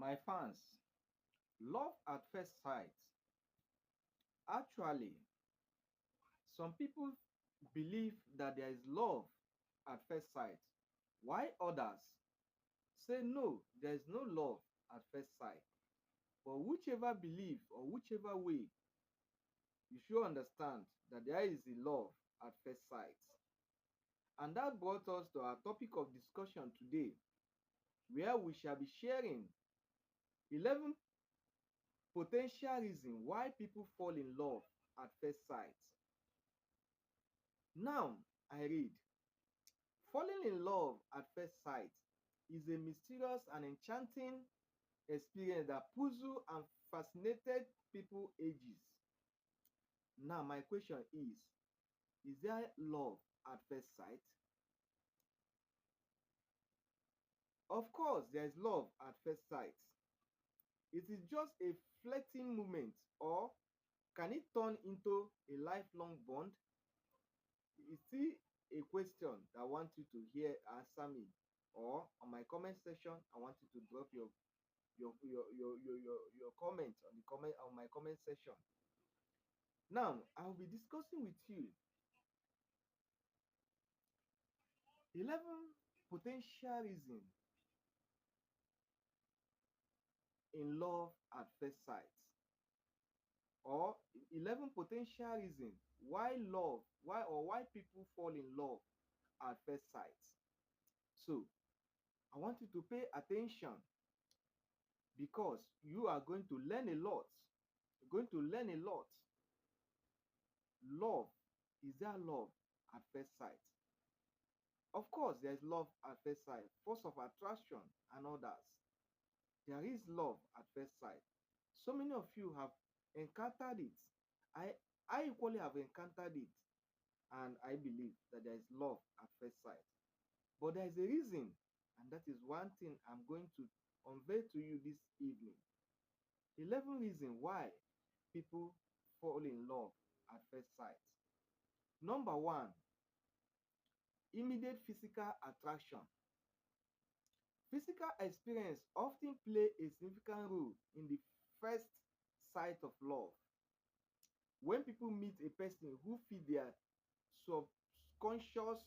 My fans, love at first sight. Actually, some people believe that there is love at first sight, while others say no, there is no love at first sight. But whichever belief or whichever way, you should understand that there is a love at first sight. And that brought us to our topic of discussion today, where we shall be sharing 11 potential reasons why people fall in love at first sight. Now, I read, falling in love at first sight is a mysterious and enchanting experience that puzzled and fascinated people ages. Now, my question is there love at first sight? Of course, there is love at first sight. It is just a fleeting moment, or can it turn into a lifelong bond? It's still a question that I want you to hear answer me, or on my comment section, I want you to drop your comment on the comment on my comment section. Now, I will be discussing with you 11 potential reasons in love at first sight, or 11 potential reasons why people fall in love at first sight. So, I want you to pay attention because you are going to learn a lot. You're going to learn a lot. Love, is there love at first sight? Of course, there is love at first sight, force of attraction, and others. There is love at first sight. So many of you have encountered it. I, I equally have encountered it, and I believe that there is love at first sight. But there is a reason, and that is one thing I'm going to unveil to you this evening. 11 reasons why people fall in love at first sight. Number one, immediate physical attraction. Physical experience often play a significant role in the first sight of love. When people meet a person who fit their subconscious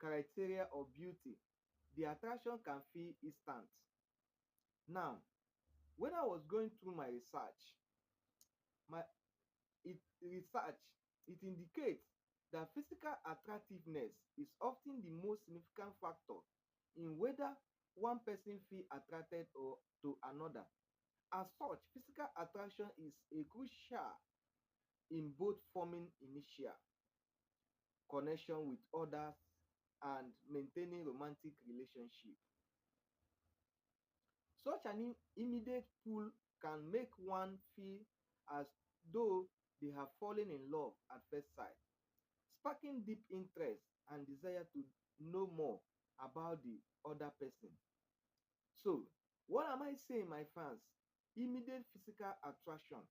criteria of beauty, the attraction can feel instant. Now, when I was going through my research, my it research it indicates that physical attractiveness is often the most significant factor in whether one person feel attracted or to another. As such, physical attraction is a crucial in both forming initial connection with others and maintaining romantic relationship. Such an immediate pull can make one feel as though they have fallen in love at first sight, sparking deep interest and desire to know more about the other person. So, what am I saying, my fans? Immediate physical attraction.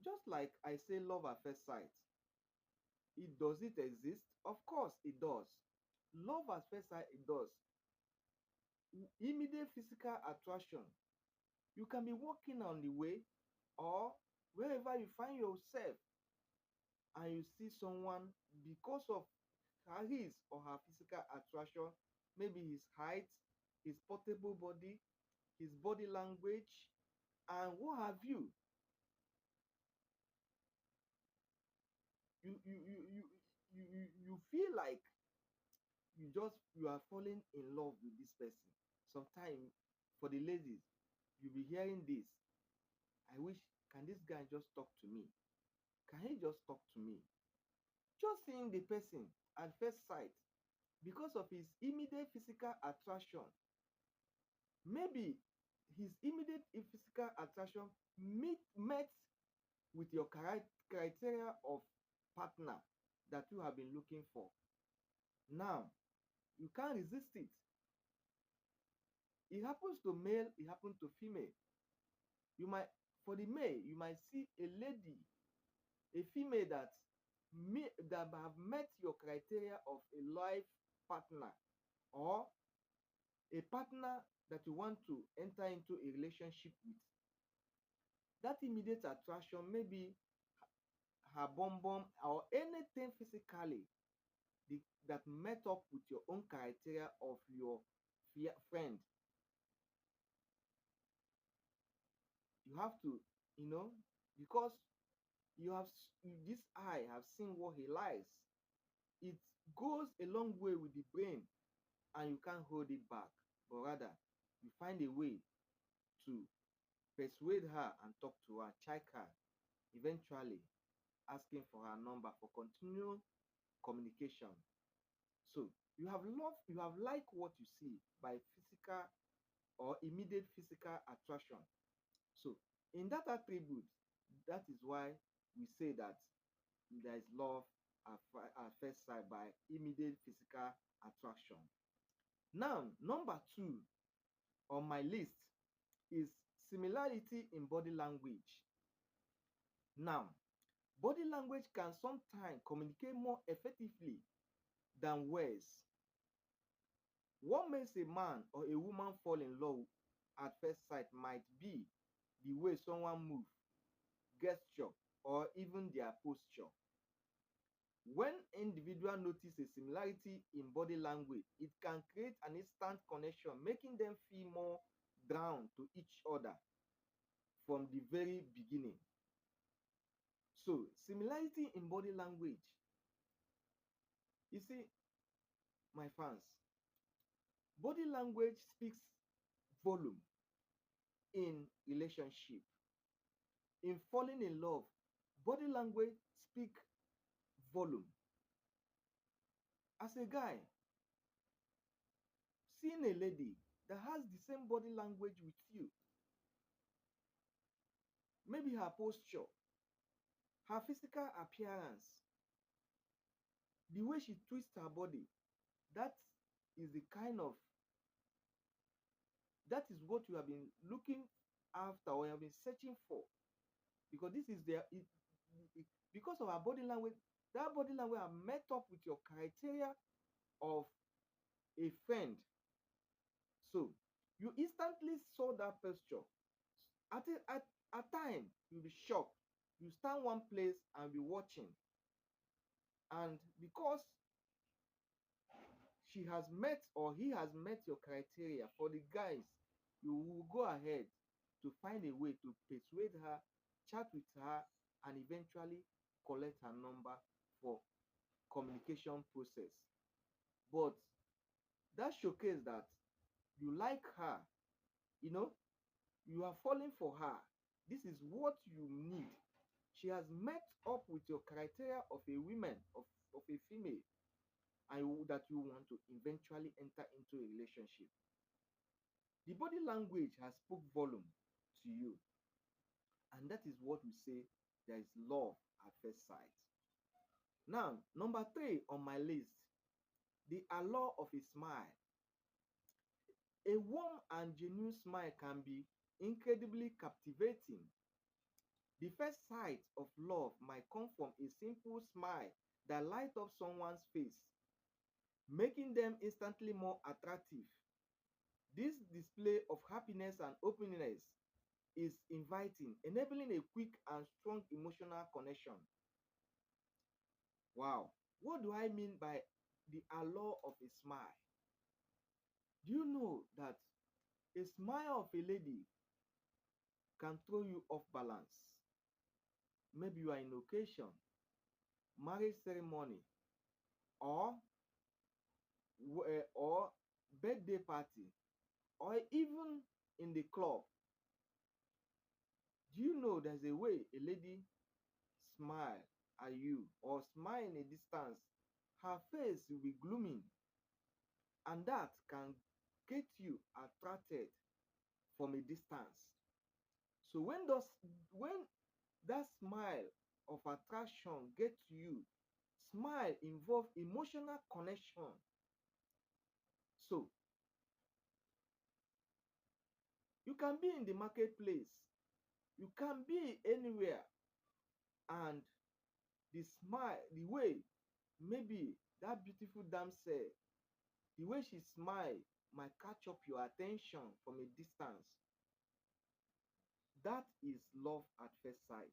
Just like I say love at first sight, does it exist? Of course it does. Love at first sight, it does. Immediate physical attraction. You can be walking on the way or wherever you find yourself, and you see someone because of his or her physical attraction, maybe his height, his portable body, his body language, and what have you. You feel like you are falling in love with this person. Sometimes for the ladies, you'll be hearing this. I wish, can this guy just talk to me? Can he just talk to me? Just seeing the person at first sight, because of his immediate physical attraction, maybe his immediate physical attraction met with your criteria of partner that you have been looking for. Now, you can't resist it. It happens to male, it happens to female. You might, for the male, you might see a lady, a female that have met your criteria of a life partner, or a partner that you want to enter into a relationship with, that immediate attraction, maybe her bum bum or anything physically that met up with your own criteria of your friend, you have to, you know, because you have this eye have seen what he likes. It goes a long way with the brain, and you can't hold it back, but rather you find a way to persuade her and talk to her, check her, eventually asking for her number for continual communication. So you have like what you see by physical or immediate physical attraction. So in that attribute, that is why we say that there is love at first sight by immediate physical attraction. Now, number 2 on my list is similarity in body language. Now, body language can sometimes communicate more effectively than words. What makes a man or a woman fall in love at first sight might be the way someone moves, gesture, or even their posture. When individuals notice a similarity in body language, it can create an instant connection, making them feel more drawn to each other from the very beginning. So, similarity in body language. You see, my fans, body language speaks volume in relationship. In falling in love, body language speak volume. As a guy, seeing a lady that has the same body language with you, maybe her posture, her physical appearance, the way she twists her body, that is the kind of, that is what you have been looking after or you have been searching for, because this is because of her body language. That body language are met up with your criteria of a friend. So you instantly saw that posture. At time you'll be shocked. You stand one place and be watching, and because she has met or he has met your criteria, for the guys, you will go ahead to find a way to persuade her, chat with her, and eventually collect her number for communication process. But that showcase that you like her, you know, you are falling for her. This is what you need. She has met up with your criteria of a woman, of a female, and that you want to eventually enter into a relationship. The body language has spoke volume to you, and that is what we say there is love at first sight. Now, number 3 on my list, the allure of a smile. A warm and genuine smile can be incredibly captivating. The first sight of love might come from a simple smile that lights up someone's face, making them instantly more attractive. This display of happiness and openness is inviting, enabling a quick and strong emotional connection. Wow, what do I mean by the allure of a smile? Do you know that a smile of a lady can throw you off balance? Maybe you are in occasion, marriage ceremony, or or birthday party, or even in the club. Do you know there's a way a lady smile at you or smile in a distance? Her face will be glooming, and that can get you attracted from a distance. So when that smile of attraction get to you, smile involve emotional connection. So you can be in the marketplace, you can be anywhere, and the smile, the way maybe that beautiful damsel, the way she smile, might catch up your attention from a distance. That is love at first sight.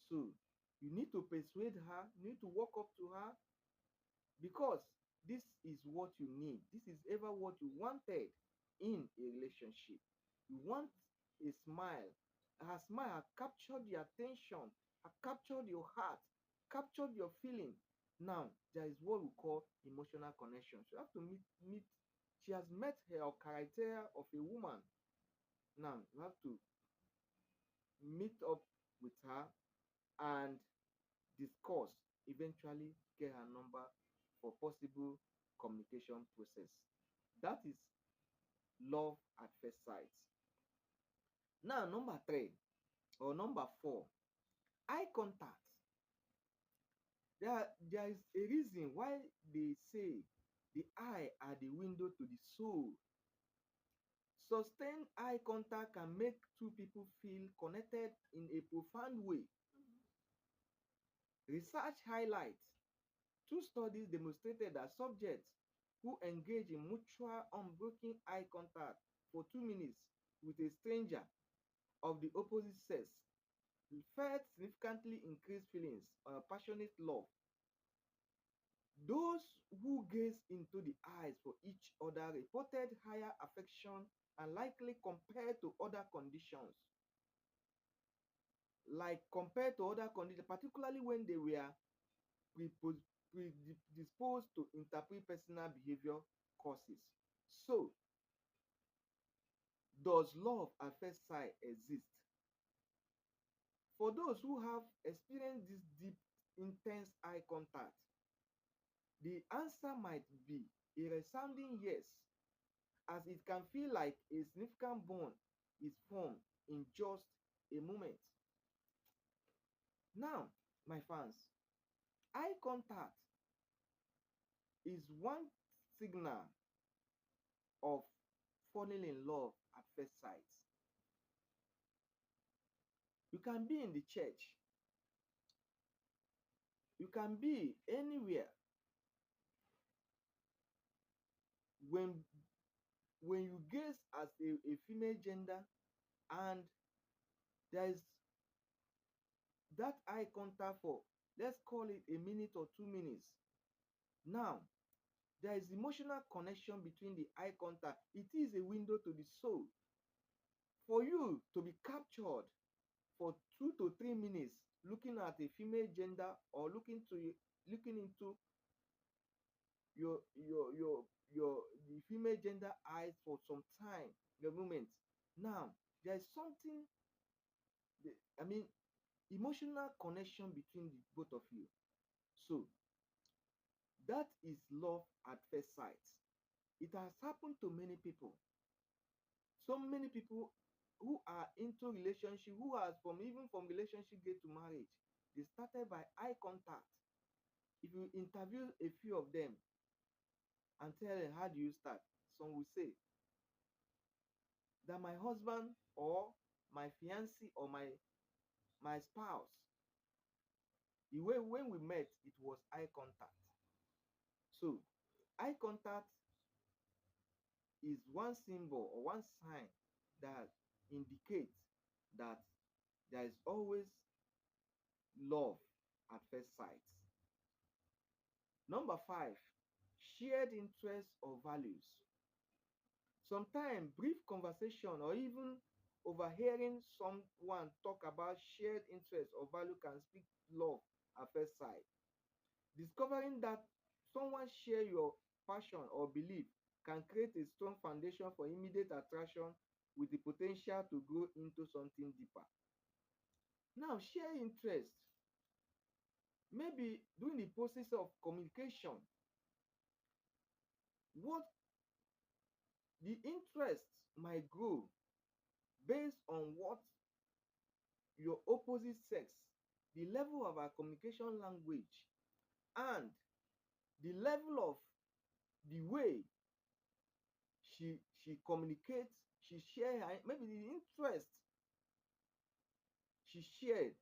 So you need to persuade her, you need to walk up to her, because this is what you need. This is ever what you wanted in a relationship. You want a smile. Her smile has captured your attention, has captured your heart, captured your feeling. Now, there is what we call emotional connection. So you have to meet. She has met her criteria of a woman. Now, you have to meet up with her and discuss, eventually get her number for possible communication process. That is love at first sight. Now, number 3 or number 4, eye contact. There is a reason why they say the eye are the window to the soul. Sustained eye contact can make two people feel connected in a profound way. Research highlights two studies demonstrated that subjects who engage in mutual unbroken eye contact for 2 minutes with a stranger of the opposite sex felt significantly increased feelings of passionate love. Those who gazed into the eyes for each other reported higher affection and likely compared to other conditions. Particularly when they were predisposed to interpersonal behavior causes. So, does love at first sight exist? For those who have experienced this deep, intense eye contact, the answer might be a resounding yes, as it can feel like a significant bond is formed in just a moment. Now, my fans, eye contact is one signal of falling in love at first sight. You can be in the church, you can be anywhere. When you gaze at a female gender and there is that eye contact for, let's call it a minute or 2 minutes, now there is emotional connection between the eye contact. It is a window to the soul. For you to be captured for 2 to 3 minutes looking at a female gender, or looking into your the female gender eyes for some time, the moment, now there is something, I mean, emotional connection between the both of you. So that is love at first sight. It has happened to many people. So many people who are into relationship, who are from relationship get to marriage, they started by eye contact. If you interview a few of them and tell them how do you start, some will say that my husband or my fiancé or my spouse, the way when we met, it was eye contact. So eye contact is one symbol or one sign that indicates that there is always love at first sight. Number 5, shared interests or values. Sometimes brief conversation or even overhearing someone talk about shared interests or value can speak love at first sight. Discovering that someone share your passion or belief can create a strong foundation for immediate attraction with the potential to grow into something deeper. Now, share interest. Maybe during the process of communication, what the interest might grow based on what your opposite sex, the level of our communication language, and the level of the way she communicates, she share her, maybe the interest she shared,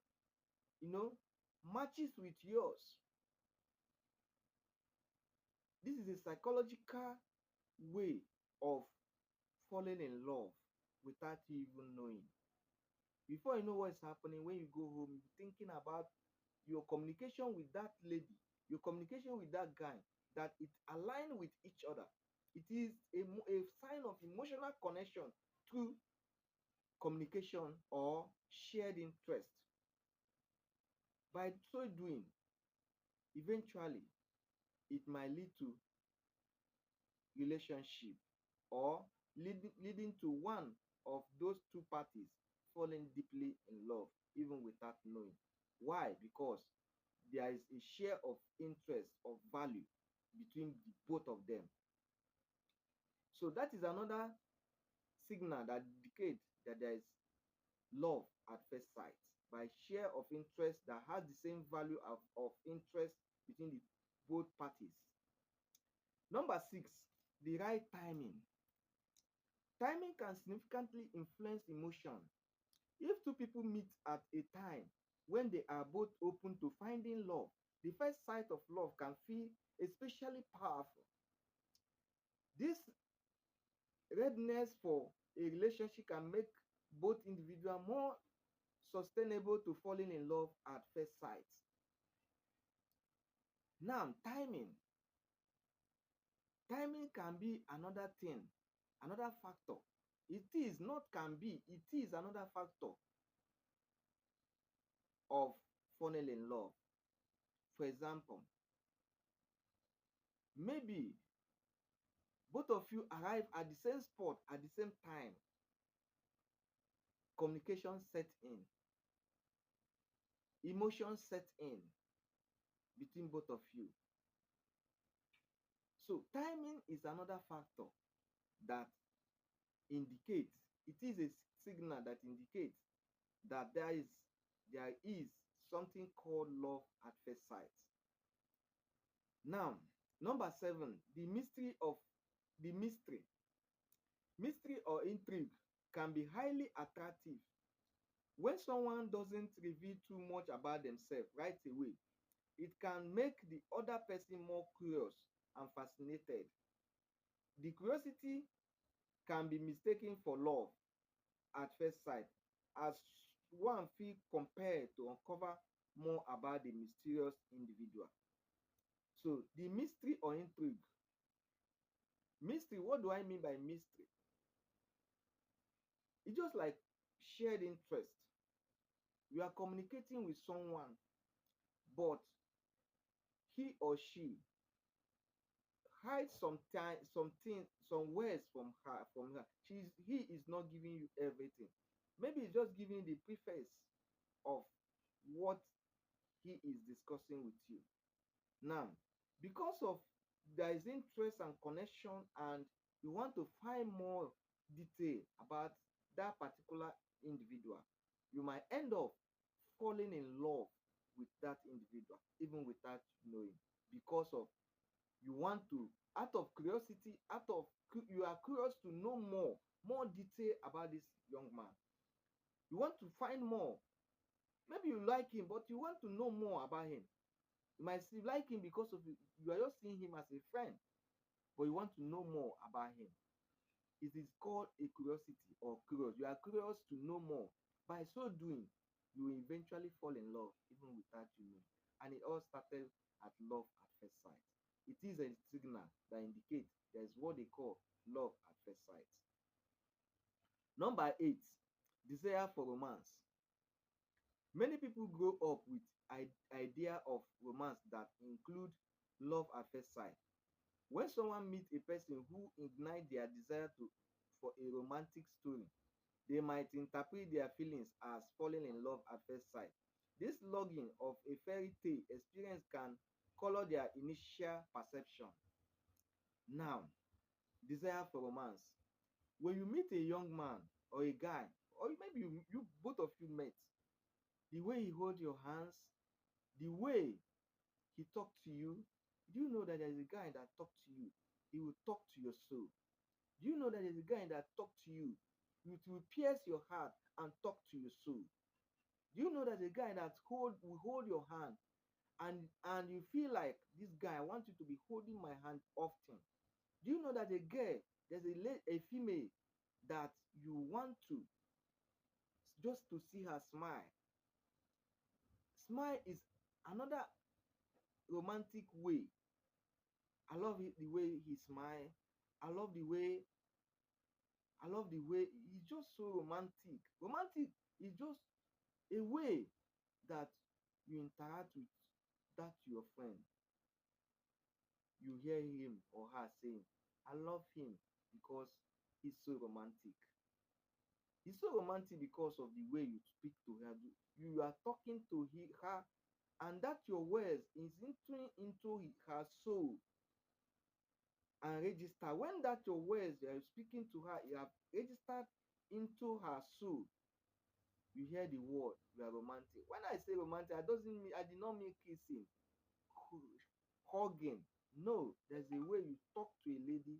matches with yours. This is a psychological way of falling in love without you even knowing. Before you know what's happening, when you go home, you're thinking about your communication with that lady, your communication with that guy, that it align with each other. It is a sign of emotional connection through communication or shared interest. By so doing, eventually, it might lead to relationship or leading to one of those two parties falling deeply in love even without knowing. Why? Because there is a share of interest of value between the both of them. So that is another signal that indicates that there is love at first sight, by share of interest that has the same value of interest between the both parties. Number 6, the right timing. Timing can significantly influence emotion. If two people meet at a time when they are both open to finding love, the first sight of love can feel especially powerful. This readiness for a relationship can make both individuals more sustainable to falling in love at first sight. Now, timing. Timing can be another thing, another factor. It is not can be, it is another factor of falling in love. For example, maybe both of you arrive at the same spot at the same time. Communication set in, emotion set in between both of you. So timing is another factor that indicates, it is a signal that indicates that there is something called love at first sight. Now, number 7, the mystery of the mystery. Mystery or intrigue can be highly attractive. When someone doesn't reveal too much about themselves right away, it can make the other person more curious and fascinated. The curiosity can be mistaken for love at first sight, as one feels compelled to uncover more about the mysterious individual. So, the mystery or intrigue. Mystery, what do I mean by mystery? It's just like shared interest. You are communicating with someone, but he or she hides some words from her. He is not giving you everything. Maybe he's just giving the preface of what he is discussing with you. Now, because of there is interest and connection, and you want to find more detail about that particular individual, you might end up falling in love with that individual even without knowing, because of you want to, out of curiosity, you are curious to know more detail about this young man. You want to find more. Maybe you like him, but you want to know more about him. You might still like him because of you are just seeing him as a friend, but you want to know more about him. It is called a curiosity or curious. You are curious to know more. By so doing, you will eventually fall in love even without you knowing. And it all started at love at first sight. It is a signal that indicates there is what they call love at first sight. Number 8, desire for romance. Many people grow up with idea of romance that include love at first sight. When someone meets a person who ignites their desire for a romantic story, they might interpret their feelings as falling in love at first sight. This longing of a fairy tale experience can color their initial perception. Now, desire for romance. When you meet a young man or a guy, or maybe you both of you met, the way he hold your hands, the way he talk to you, do you know that there's a guy that talk to you? He will talk to your soul. Do you know that there's a guy that talk to you? It will pierce your heart and talk to your soul. Do you know that a guy that will hold your hand, and you feel like, this guy, I want you to be holding my hand often? Do you know that a girl, there's a female that you want to just to see her smile. Smile is another romantic way. I love it, the way he smile. I love the way he's just so romantic. Romantic is just a way that you interact with that your friend. You hear him or her saying, I love him because he's so romantic. He's so romantic because of the way you speak to her. You are talking to her, and that your words is entering into her soul and register. When that your words you are speaking to her, you have registered into her soul. You hear the word, you are romantic. When I say romantic, I did not mean kissing, hugging. No, there's a way you talk to a lady,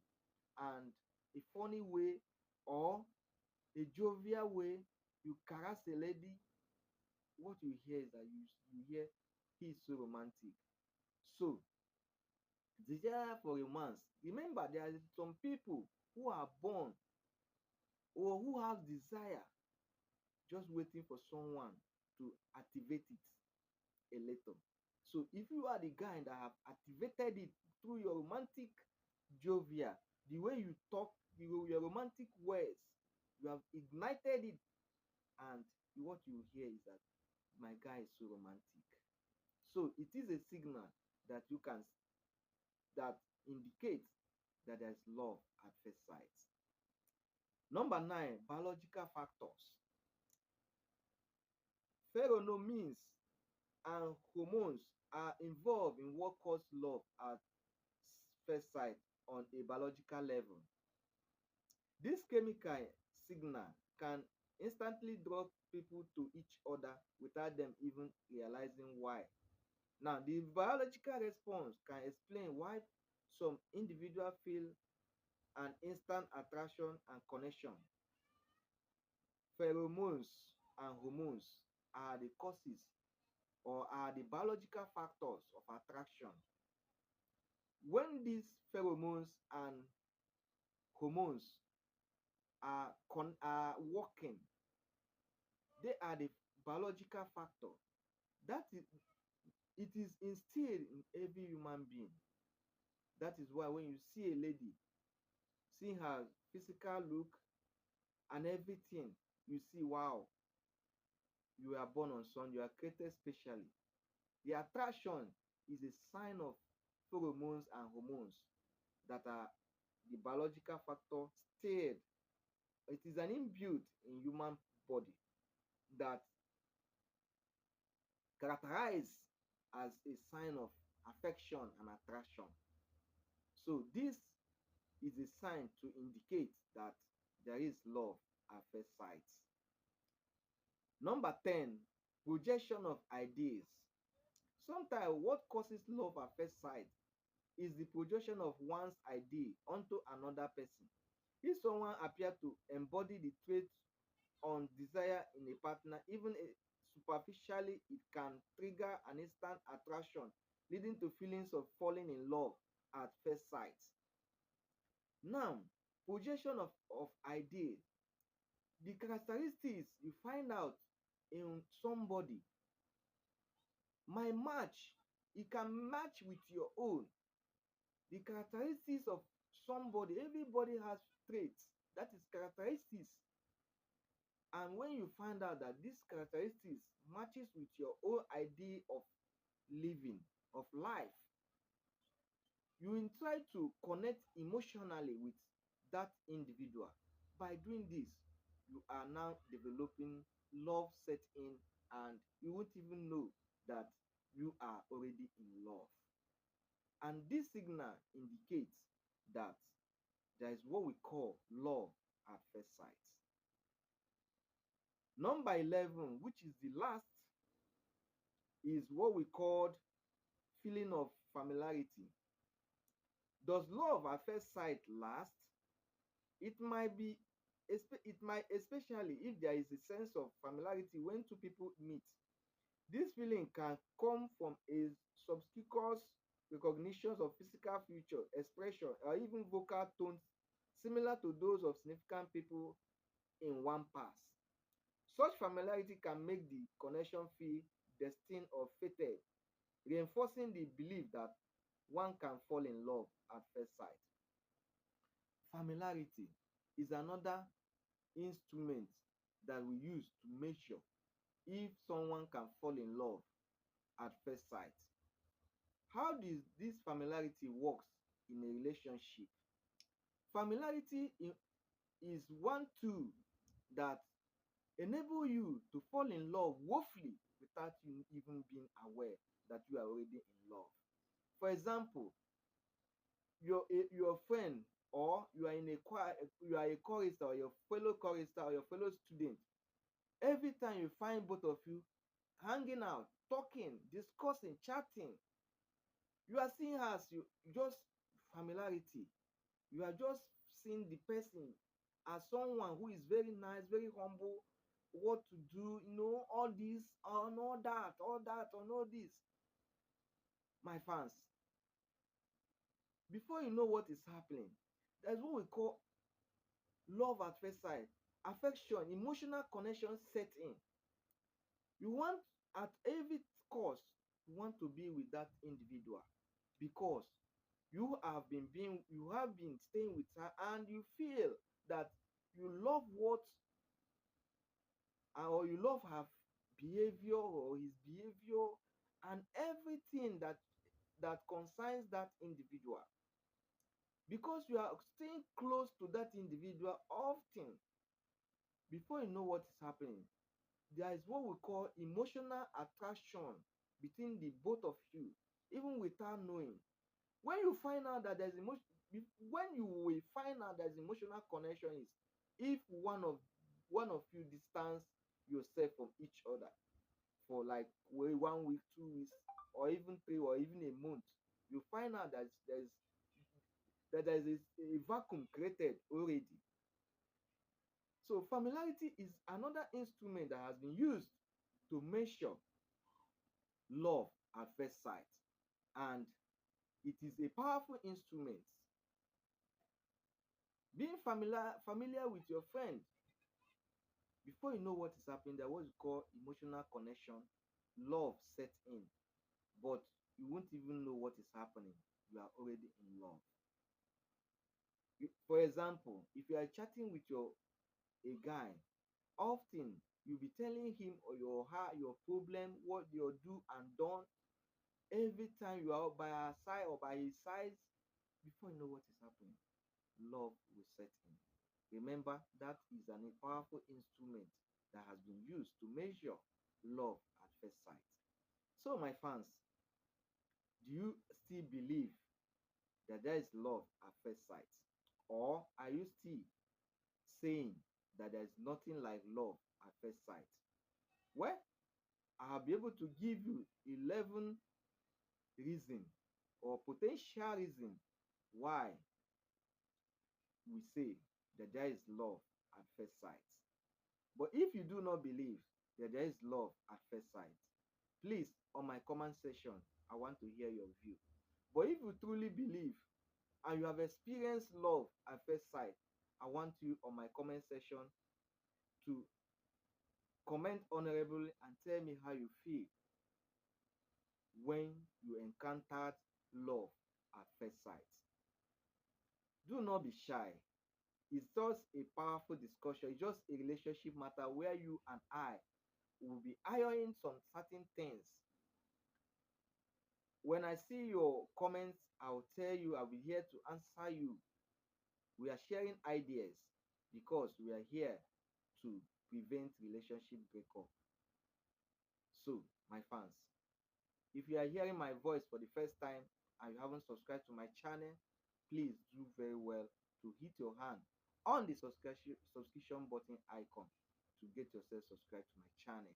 and a funny way or a jovial way you caress a lady. What you hear is that you hear he's so romantic. So desire for romance. Remember, there are some people who are born or who have desire just waiting for someone to activate it a little. So if you are the guy that have activated it through your romantic jovial, the way you talk, your romantic words, you have ignited it, and what you hear is that my guy is so romantic. So it is a signal that you can that indicates that there is love at first sight. Number 9, biological factors. Pheromones and hormones are involved in what causes love at first sight on a biological level. This chemical signal can instantly draw people to each other without them even realizing why. Now, the biological response can explain why some individuals feel an instant attraction and connection. Pheromones and hormones are the causes or are the biological factors of attraction. When these pheromones and hormones are working, they are the biological factor. That is, it is instilled in every human being. That is why when you see a lady, see her physical look and everything, you see, wow, you are born on sun, you are created specially. The attraction is a sign of pheromones and hormones that are the biological factor stirred. It is an inbuilt in human body that characterized as a sign of affection and attraction. So this is a sign to indicate that there is love at first sight. Number 10, projection of ideas. Sometimes what causes love at first sight is the projection of one's idea onto another person. If someone appears to embody the traits on desire in a partner, even superficially, it can trigger an instant attraction, leading to feelings of falling in love at first sight. Now, projection of idea. The characteristics you find out in somebody my match, it can match with your own. The characteristics of somebody, everybody has traits, that is characteristics. And when you find out that these characteristics matches with your own idea of living, of life, you will try to connect emotionally with that individual. By doing this, you are now developing love set in, and you won't even know that you are already in love. And this signal indicates that there is what we call love at first sight. Number 11, which is the last, is what we called feeling of familiarity. Does love at first sight last? It might be, it might, especially if there is a sense of familiarity when two people meet. This feeling can come from a subconscious recognition of physical feature, expression, or even vocal tone similar to those of significant people in one pass. Such familiarity can make the connection feel destined or fated, reinforcing the belief that one can fall in love at first sight. Familiarity is another instrument that we use to measure if someone can fall in love at first sight. How does this familiarity works in a relationship? Familiarity is one tool that enable you to fall in love woefully without you even being aware that you are already in love. For example, your friend, or you are in a choir, you are a chorister, or your fellow chorister, or your fellow student. Every time you find both of you hanging out, talking, discussing, chatting, you are seeing her as you just familiarity. You are just seeing the person as someone who is very nice, very humble, what to do, all this and all that and all this. My fans, before you know what is happening, there's what we call love at first sight. Affection, emotional connection set in. You want, at every cost, you want to be with that individual because you have been staying with her, and you feel that you love what, or you love her behavior or his behavior, and everything that concerns that individual. Because you are staying close to that individual often, before you know what is happening, there is what we call emotional attraction between the both of you, even without knowing. When you find out that there's emotion, when you will find out there's emotional connection is if one of you distance yourself from each other for like 1 week, 2 weeks, or even 3, or even a month. You find out that there's a vacuum created already. So familiarity is another instrument that has been used to measure love at first sight, and it is a powerful instrument. Being familiar with your friend, before you know what is happening, there was what you call emotional connection, love set in, but you won't even know what is happening. You are already in love. For example, if you are chatting with a guy, often you'll be telling him or your problem, what you do and done. Every time you are by her side or by his side, before you know what is happening, love will set in. Remember, that is a powerful instrument that has been used to measure love at first sight. So, my fans, do you still believe that there is love at first sight? Or are you still saying that there is nothing like love at first sight? Well, I'll be able to give you 11 reasons or potential reasons why we say that there is love at first sight. But if you do not believe that there is love at first sight, please, on my comment section, I want to hear your view. But if you truly believe and you have experienced love at first sight, I want you on my comment section to comment honorably and tell me how you feel when you encountered love at first sight. Do not be shy. It's just a powerful discussion. It's just a relationship matter where you and I will be ironing some certain things. When I see your comments, I'll tell you, I'll be here to answer you. We are sharing ideas because we are here to prevent relationship breakup. So, my fans, if you are hearing my voice for the first time and you haven't subscribed to my channel, please do very well to hit your hand on the subscription button icon to get yourself subscribed to my channel,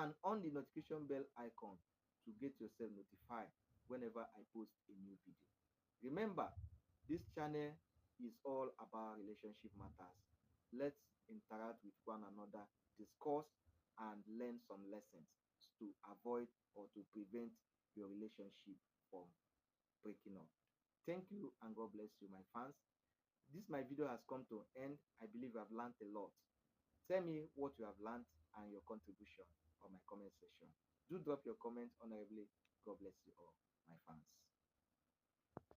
and on the notification bell icon to get yourself notified whenever I post a new video. Remember, this channel is all about relationship matters. Let's interact with one another, discuss, and learn some lessons to avoid or to prevent your relationship from breaking up. Thank you, and God bless you, my fans. This my video has come to an end. I believe you have learned a lot. Tell me what you have learned and your contribution on my comment section. Do drop your comments honorably. God bless you all, my fans.